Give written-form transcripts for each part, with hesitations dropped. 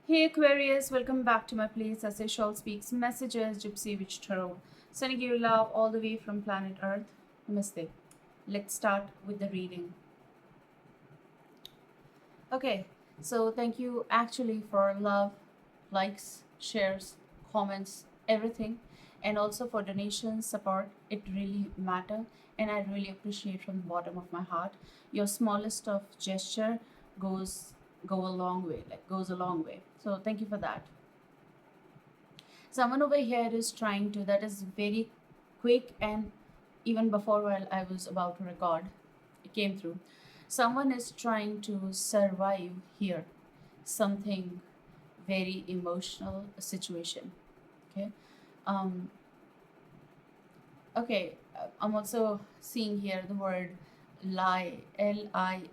Hey Aquarius, welcome back to my place as I shall speaks messages Gypsy Witch Tarot. Sending you love all the way from planet Earth. Namaste. Let's start with the reading. Okay, so thank you actually for love, likes, shares, comments, everything, and also for donations, support. It really matter, and I really appreciate from the bottom of my heart. Your smallest of gesture goes go a long way, like goes a long way. So thank you for that. Someone over here is trying to, that is very quick, and even before while I was about to record, it came through. Someone is trying to survive here something very emotional situation. Okay. um okay, I'm also seeing here the word lie, lie.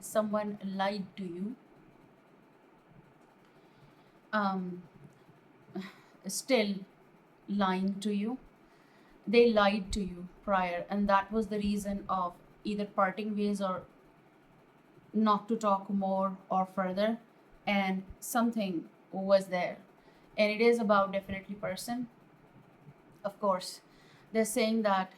Someone lied to you. um Still lying to you. They lied to you prior, and that was the reason of either parting ways or not to talk more or further, and something was there. And it is about definitely person, of course. They're saying that,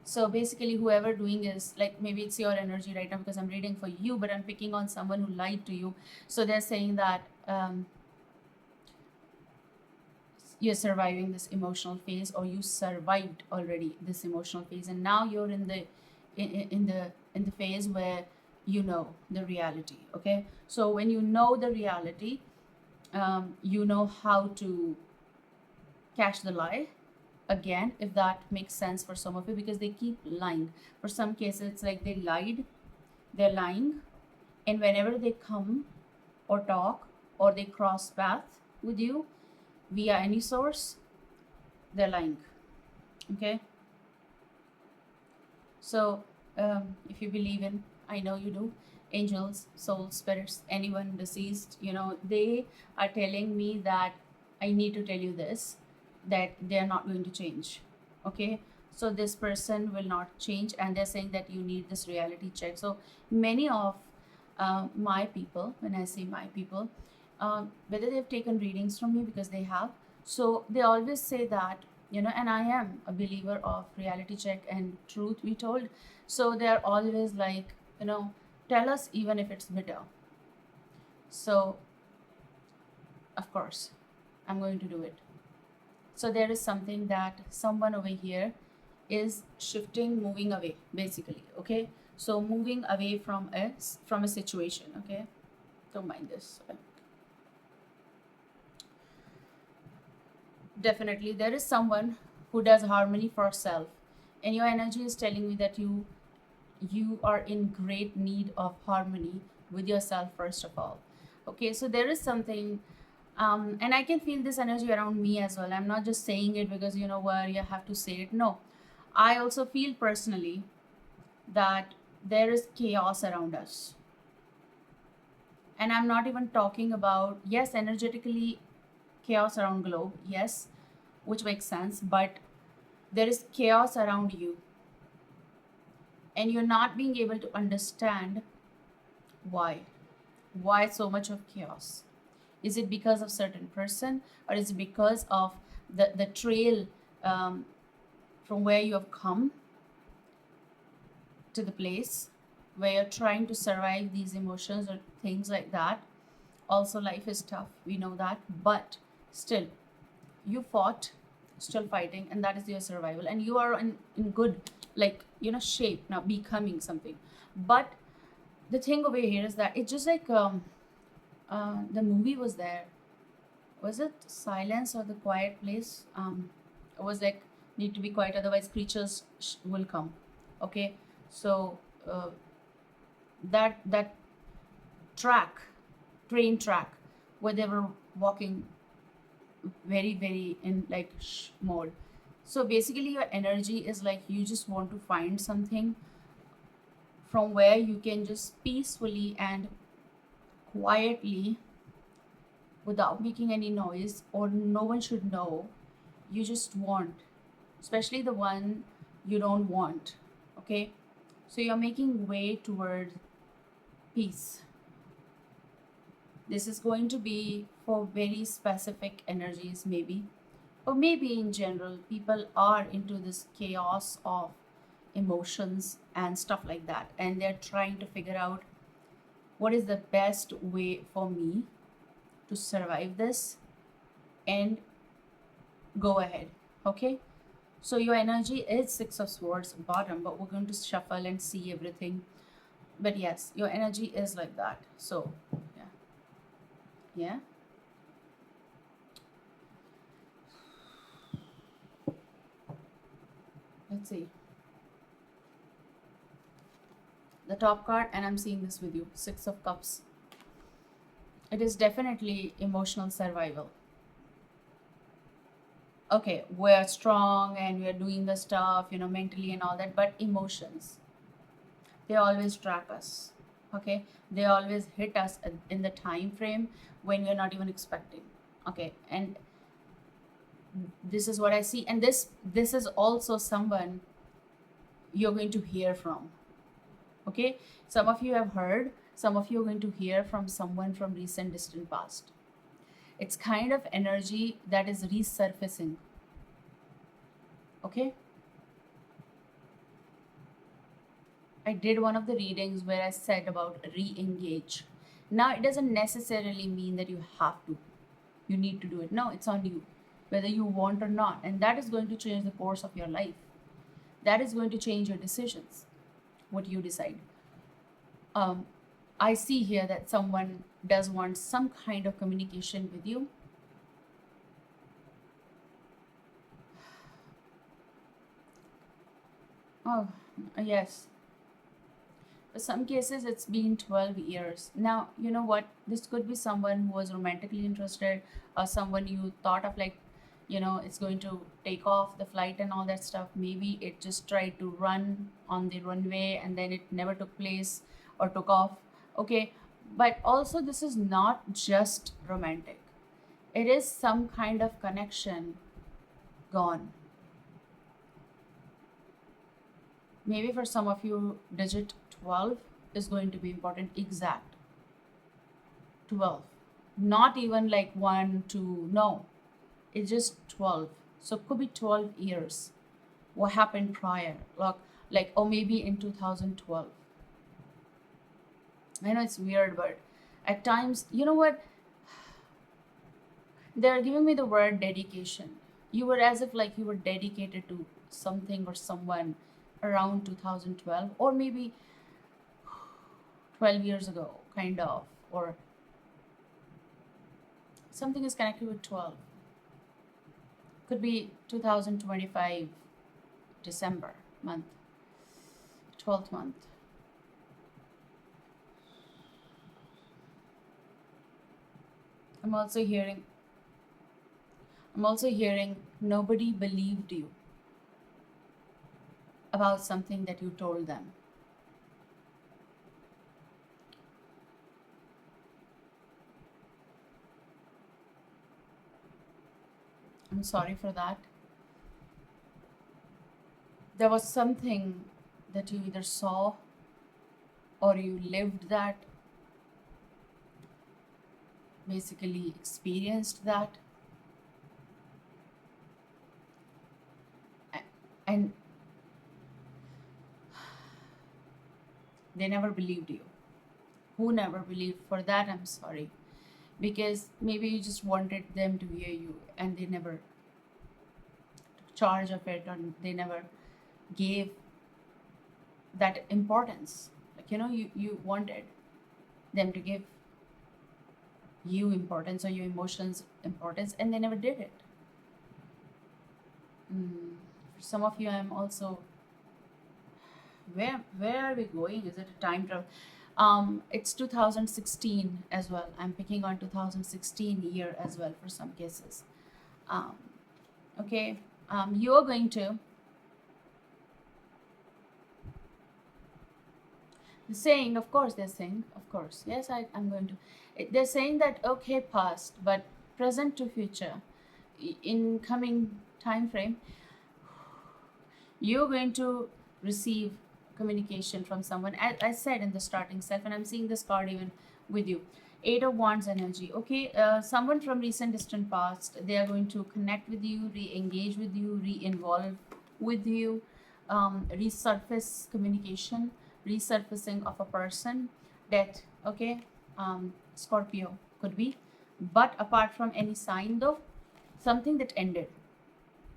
so basically whoever doing is like, maybe it's your energy right now because I'm reading for you, but I'm picking on someone who lied to you. So they're saying that you're surviving this emotional phase, or you survived already this emotional phase, and now you're in the in the phase where you know the reality. Okay, so when you know the reality, you know how to catch the lie again, if that makes sense for some of you, because they keep lying. For some cases it's like they lied, they're lying, and whenever they come or talk or they cross path with you via any source, they're lying. Okay, so if you believe in, I know you do, angels, souls, spirits, anyone deceased, they are telling me that I need to tell you this, that they're not going to change. Okay, so this person will not change, and they're saying that you need this reality check. So many of my people, when I say my people, whether they've taken readings from me, because they have, so they always say that, and I am a believer of reality check and truth be told. So they're always like, tell us even if it's bitter. So of course I'm going to do it. So there is something that someone over here is shifting, moving away, basically. Okay, so moving away from a situation. Okay, don't mind this. Definitely there is someone who does harmony for self, and your energy is telling me that you are in great need of harmony with yourself first of all. Okay, so there is something, and I can feel this energy around me as well. I'm not just saying it because where you have to say it. No, I also feel personally that there is chaos around us. And I'm not even talking about, yes, energetically chaos around globe, yes, which makes sense, but there is chaos around you, and you're not being able to understand why. Why so much of chaos? Is it because of certain person, or is it because of the trail, um, from where you have come to the place where you're trying to survive these emotions or things like that? Also, life is tough, we know that, but still you fought, still fighting, and that is your survival, and you are in good, like, shape now, becoming something. But the thing over here is that it's just like, the movie was there, was it Silence or the Quiet Place? It was like, need to be quiet, otherwise creatures will come. Okay, so that track, train track, where they were walking very very in like mode. So basically your energy is like, you just want to find something from where you can just peacefully and quietly, without making any noise, or no one should know, you just want, especially the one you don't want. Okay, so you're making way toward peace. This is going to be for very specific energies, maybe, or maybe in general, people are into this chaos of emotions and stuff like that, and they're trying to figure out what is the best way for me to survive this and go ahead. Okay, so your energy is Six of Swords bottom, but we're going to shuffle and see everything. But yes, your energy is like that. So yeah, yeah. Let's see the top card, and I'm seeing this with you. Six of Cups. It is definitely emotional survival. Okay, we're strong and we're doing the stuff, mentally and all that, but emotions, they always trap us. Okay, they always hit us in the time frame when we're not even expecting. Okay, and this is what I see, and this is also someone you're going to hear from. Okay, some of you have heard, some of you are going to hear from someone from recent distant past. It's kind of energy that is resurfacing. Okay, I did one of the readings where I said about re-engage. Now it doesn't necessarily mean that you have to, you need to do it. No, it's on you, whether you want or not, and that is going to change the course of your life. That is going to change your decisions, what you decide. um, I see here that someone does want some kind of communication with you. Oh, yes. For some cases, it's been 12 years. Now, you know what? This could be someone who was romantically interested, or someone you thought of like, it's going to take off the flight and all that stuff. Maybe it just tried to run on the runway and then it never took place or took off. Okay. But also, this is not just romantic, it is some kind of connection gone. Maybe for some of you, digit 12 is going to be important. Exact 12. Not even like 1, 2. No, it's just 12. So it could be 12 years. What happened prior? Like, or maybe in 2012. I know it's weird, but at times, you know what? They're giving me the word dedication. You were as if like you were dedicated to something or someone around 2012, or maybe 12 years ago, kind of, or something is connected with 12. Could be 2025 December month, 12th month. I'm also hearing nobody believed you about something that you told them. I'm sorry for that. There was something that you either saw or you lived that, basically experienced that, and they never believed you. Who never believed? For that, I'm sorry. Because maybe you just wanted them to hear you and they never took charge of it, or they never gave that importance. Like, you wanted them to give you importance or your emotions importance, and they never did it. For some of you, I'm also, where are we going? Is it a time travel? It's 2016 as well. I'm picking on 2016 year as well for some cases. Um, okay. You're going to, saying, of course, they're saying, of course, yes, I'm going to. They're saying that, okay, past, but present to future, in coming time frame, you're going to receive communication from someone. I said in the starting self, and I'm seeing this card even with you. Eight of Wands energy. Okay, someone from recent distant past, they are going to connect with you, re-engage with you, re-involve with you, resurface communication, resurfacing of a person. Death. Okay, Scorpio could be. But apart from any sign though, something that ended,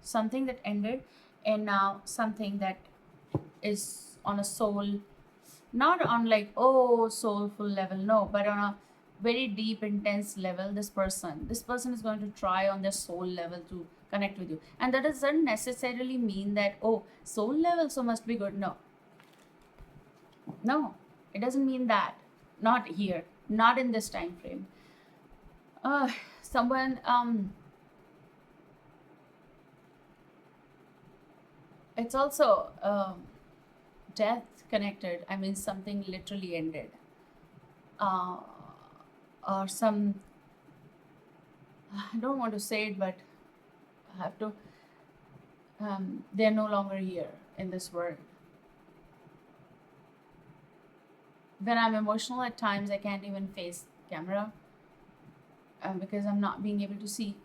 something that ended, and now something that is on a soul, not on like oh soulful level, no, but on a very deep intense level. This person is going to try on their soul level to connect with you, and that doesn't necessarily mean that oh soul level so must be good. No, no, it doesn't mean that. Not here, not in this time frame. Someone it's also death connected. I mean something literally ended, uh, or some, I don't want to say it, but I have to. They're no longer here in this world. When I'm emotional at times, I can't even face camera because I'm not being able to see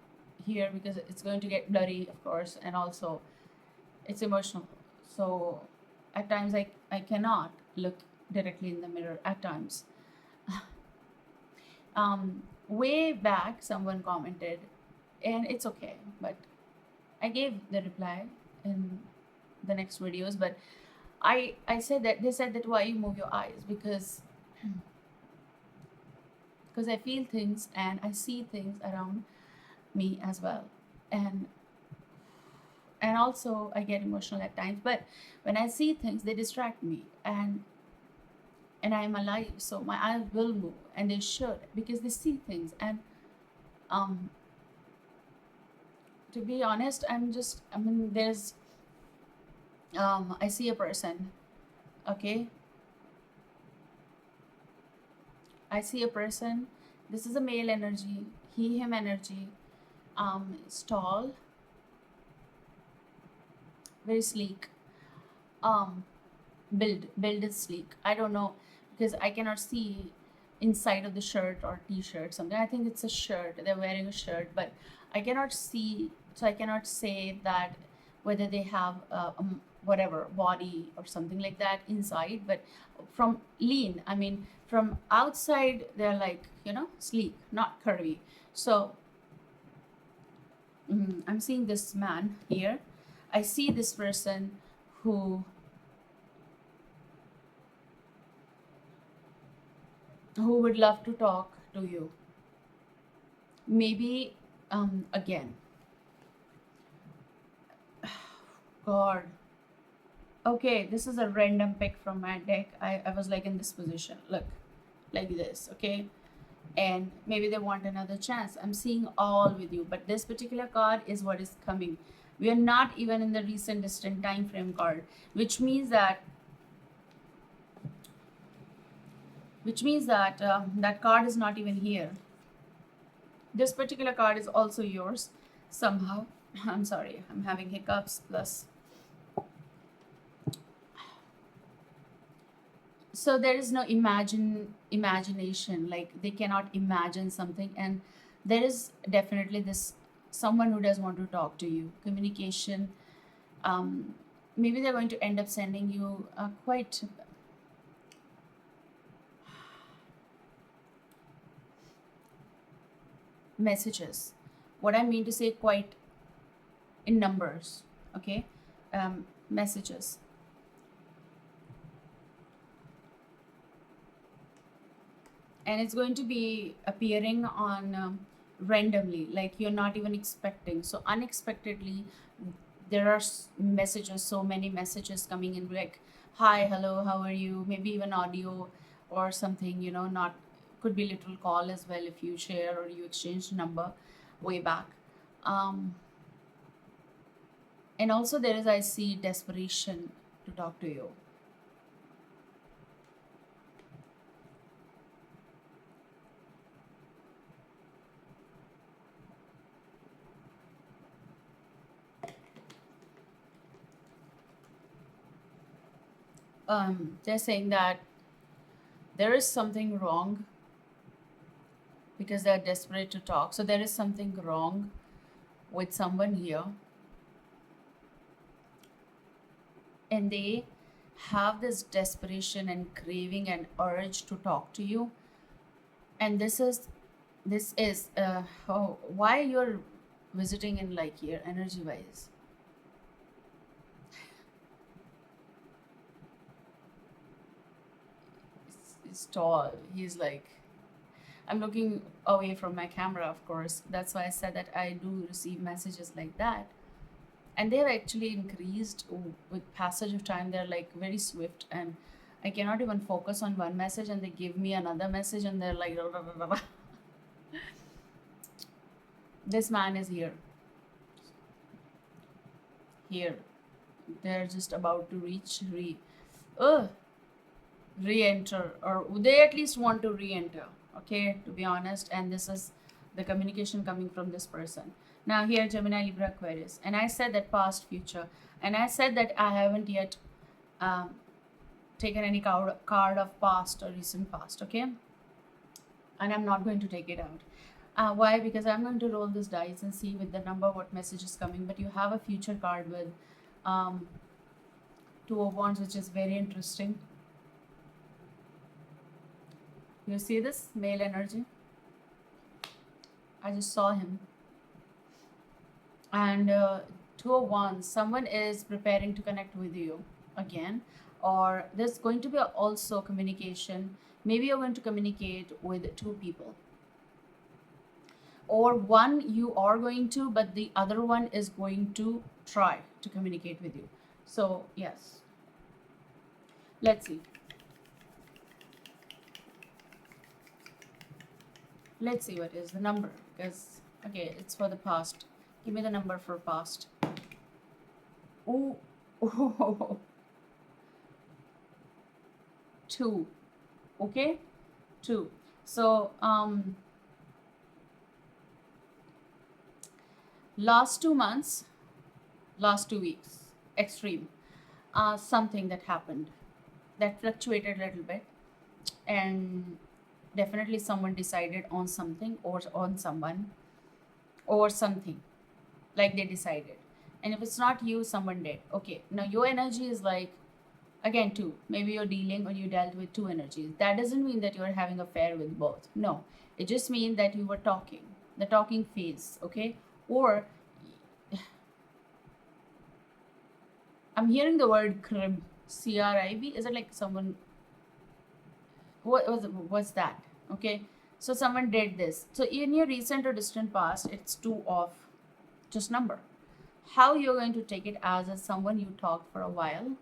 here because it's going to get blurry, of course, and also it's emotional. So at times I cannot look directly in the mirror at times. Way back, someone commented, and it's okay, but I gave the reply in the next videos. But I said that they said that why you move your eyes, because I feel things and I see things around me as well, and also I get emotional at times. But when I see things, they distract me, and I'm alive, so my eyes will move, and they should because they see things. And um, to be honest, I mean, I see a person. Okay, I see a person. This is a male energy, he, him energy. Is tall, very sleek. Um, build is sleek. I don't know because I cannot see inside of the shirt or t-shirt something. I think it's a shirt. They're wearing a shirt, but I cannot see, so I cannot say that whether they have whatever body or something like that inside. But from lean, I mean, from outside they're like sleek, not curvy. So I'm seeing this man here. I see this person who would love to talk to you. Maybe again. God. Okay, this is a random pick from my deck. I was like in this position. Look, like this, okay? And maybe they want another chance. I'm seeing all with you, but this particular card is what is coming. We are not even in the recent distant time frame card, which means that that card is not even here. This particular card is also yours somehow. I'm sorry, I'm having hiccups plus. So there is no imagination, like they cannot imagine something, and there is definitely this someone who does want to talk to you. Communication. Um, Maybe they're going to end up sending you quite messages. What I mean to say, quite in numbers. Okay, messages. And it's going to be appearing on randomly, like you're not even expecting. So unexpectedly, there are messages, so many messages coming in, like hi, hello, how are you, maybe even audio or something, not, could be little call as well if you share or you exchange number way back. um and also there is, I see desperation to talk to you. They're saying that there is something wrong because they're desperate to talk. So there is something wrong with someone here, and they have this desperation and craving and urge to talk to you. And this is why you're visiting in like here energy wise. It's tall. He's like, I'm looking away from my camera, of course. That's why I said that I do receive messages like that. And they've actually increased with passage of time. They're like very swift, and I cannot even focus on one message, and they give me another message, and they're like, this man is here. Here. They're just about to uh, re-enter, or they at least want to re-enter, okay, to be honest. And this is the communication coming from this person. Now here, Gemini, Libra, Aquarius, and I said that past, future, and I said that I haven't yet um, taken any card of past or recent past, okay, and I'm not going to take it out. Why? Because I'm going to roll this dice and see with the number what message is coming. But you have a future card with um, Two of Wands, which is very interesting. You see this male energy? I just saw him. And Two of Wands, someone is preparing to connect with you again, or there's going to be also communication. Maybe you're going to communicate with two people, or one you are going to, but the other one is going to try to communicate with you. So, yes, let's see. Let's see what is the number, because okay, it's for the past. Give me the number for past. Oh, oh, 2. Okay, 2. So last 2 months, last 2 weeks, extreme. Something that happened that fluctuated a little bit, and definitely someone decided on something or on someone or something, like they decided. And if it's not you, someone did. Okay, now your energy is like, again, 2. Maybe you're dealing or you dealt with 2 energies. That doesn't mean that you're having affair with both. No, it just means that you were talking, the talking phase, okay? Or I'm hearing the word crib, CRIB. Is it like someone? What's that? Okay, so someone did this. So in your recent or distant past, it's 2 of just number. How you're going to take it as a someone you talked for a while,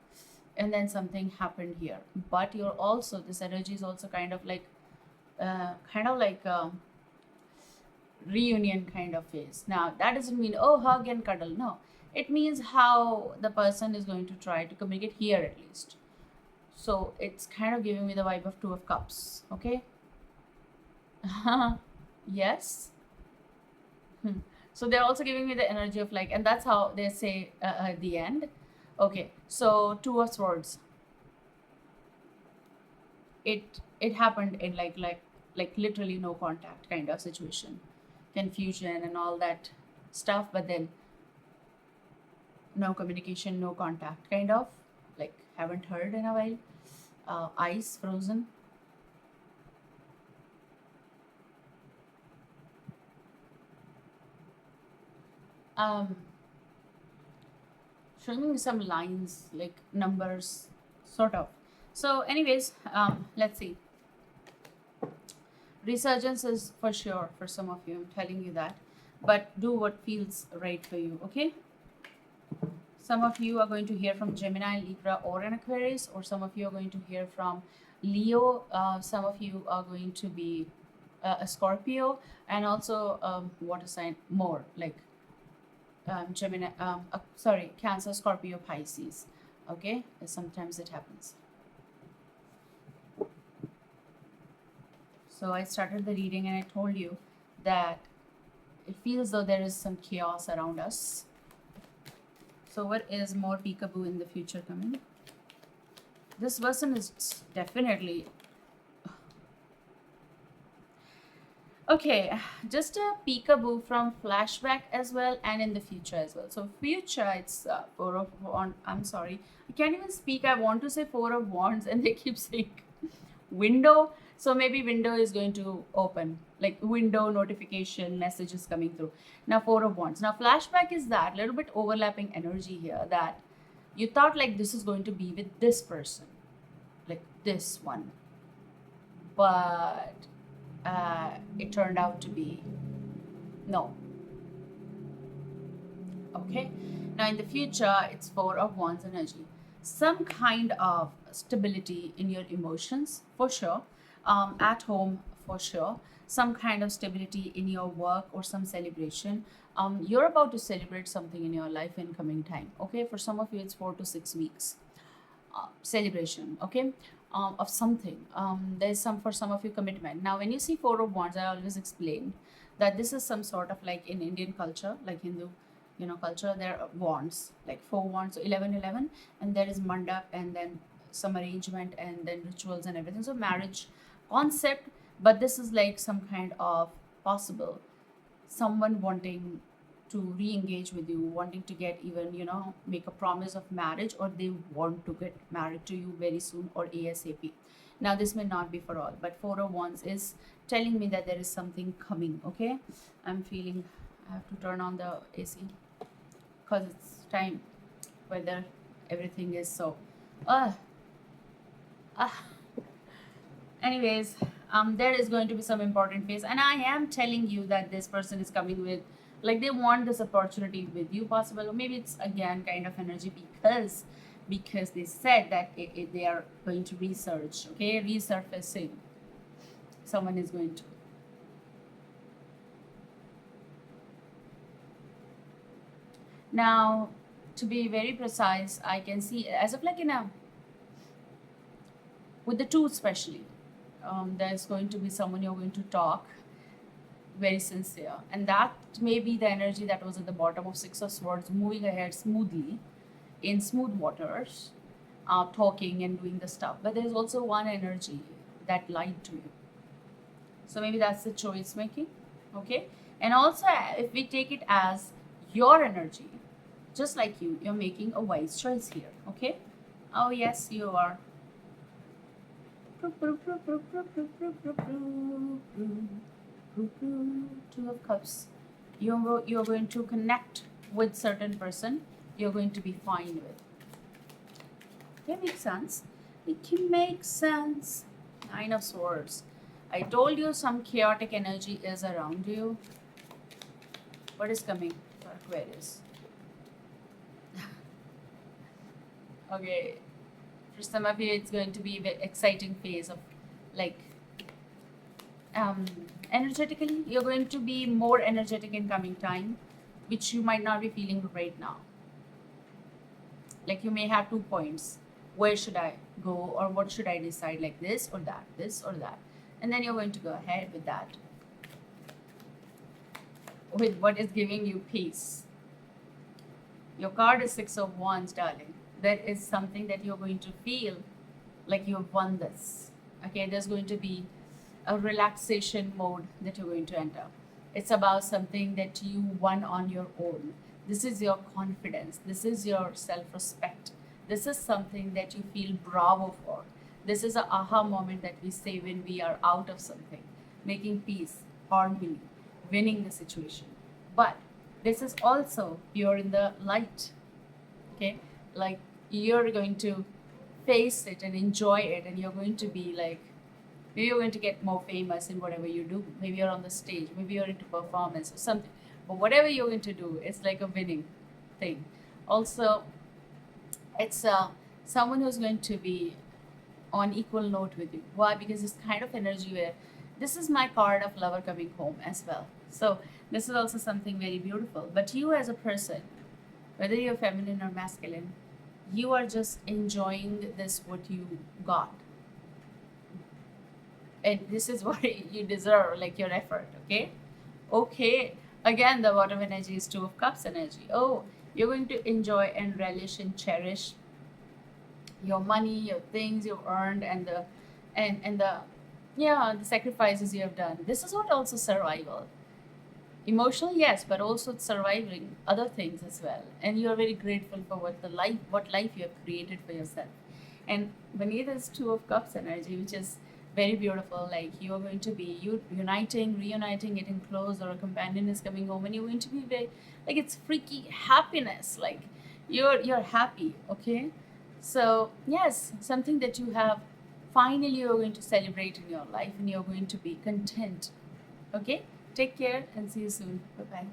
and then something happened here. But you're also, this energy is also kind of like reunion kind of phase. Now that doesn't mean oh hug and cuddle. No, it means how the person is going to try to communicate here at least. So it's kind of giving me the vibe of 2 of Cups. Okay. Yes. Hmm. So they're also giving me the energy of like, and that's how they say at the end. Okay, so 2 of Swords. It happened in like literally no contact kind of situation, confusion and all that stuff. But then no communication, no contact, kind of like haven't heard in a while. Ice frozen. Um, Showing me some lines like numbers, sort of. So, anyways, let's see. Resurgence is for sure for some of you. I'm telling you that, but do what feels right for you. Okay. Some of you are going to hear from Gemini, Libra, or an Aquarius, or some of you are going to hear from Leo. Some of you are going to be a Scorpio, and also water sign more like Gemini. Sorry, Cancer, Scorpio, Pisces. Okay, sometimes it happens. So I started the reading and I told you that it feels though there is some chaos around us. So what is more peekaboo in the future coming? This person is definitely Okay, just a peekaboo from flashback as well and in the future as well. So future, it's four of wands. I'm sorry, I can't even speak. I want to say four of wands, and they keep saying window. So maybe window is going to open, like window notification messages coming through. Now four of wands. Now flashback is that little bit overlapping energy here that you thought like this is going to be with this person, like this one, but it turned out to be no. Okay, now in the future it's four of wands energy, some kind of stability in your emotions for sure, at home for sure, some kind of stability in your work or some celebration. You're about to celebrate something in your life in coming time. Okay, for some of you it's 4 to 6 weeks celebration. Okay, of something. There's some for some of you commitment. Now when you see four of wands, I always explain that this is some sort of like in Indian culture, like Hindu, culture, there are wands, like four wands, so 11 11, and there is mandap and then some arrangement and then rituals and everything, so marriage concept. But this is like some kind of possible someone wanting to re-engage with you, wanting to get even, make a promise of marriage, or they want to get married to you very soon or ASAP. Now this may not be for all, but four of wands is telling me that there is something coming. Okay, I'm feeling I have to turn on the AC because it's time, whether everything is so uh, uh anyways, there is going to be some important phase, and I am telling you that this person is coming with, like, they want this opportunity with you, possible, or maybe it's again kind of energy because they said that they are going to research. Okay, resurfacing, someone is going to. Now, to be very precise, I can see as of like in a with the two especially, there's going to be someone you're going to talk very sincere, and that may be the energy that was at the bottom of six of swords, moving ahead smoothly in smooth waters, talking and doing the stuff. But there's also one energy that lied to you, so maybe that's the choice making. Okay, and also if we take it as your energy, just like you're making a wise choice here. Okay, oh yes, you are. Two of Cups. You're going to connect with certain person. You're going to be fine with. It makes sense. It can make sense. Nine of Swords. I told you some chaotic energy is around you. What is coming for Aquarius? Okay, for some of you, it's going to be an exciting phase of, like, um, energetically, you're going to be more energetic in coming time, which you might not be feeling right now. Like, you may have 2 points. Where should I go, or what should I decide, like this or that, and then you're going to go ahead with that, with what is giving you peace. Your card is Six of Wands, darling. There is something that you're going to feel like you've won this. Okay, there's going to be a relaxation mode that you're going to enter. It's about something that you won on your own. This is your confidence. This is your self respect. This is something that you feel bravo for. This is a aha moment that we say when we are out of something, making peace, harmony, winning the situation. But this is also you're in the light. Okay, like, you're going to face it and enjoy it, and you're going to be like, maybe you're going to get more famous in whatever you do. Maybe you're on the stage, maybe you're into performance or something, but whatever you're going to do, it's like a winning thing. Also, it's someone who's going to be on equal note with you. Why? Because it's kind of energy where this is my card of lover coming home as well. So this is also something very beautiful. But you as a person, whether you're feminine or masculine, you are just enjoying this what you got, and this is what you deserve, like your effort. Okay, okay, again the bottom energy is Two of Cups energy. Oh, you're going to enjoy and relish and cherish your money, your things you've earned, and the Yeah, the sacrifices you have done. This is what also survival. Emotional, yes, but also it's surviving other things as well. And you are very grateful for what life you have created for yourself. And beneath is Two of Cups energy, which is very beautiful. Like you are going to be uniting, reuniting, getting close, or a companion is coming home, and you're going to be very like it's freaky happiness. Like you're happy, okay? So yes, something that you have finally you're going to celebrate in your life, and you're going to be content. Okay? Take care and see you soon. Bye bye.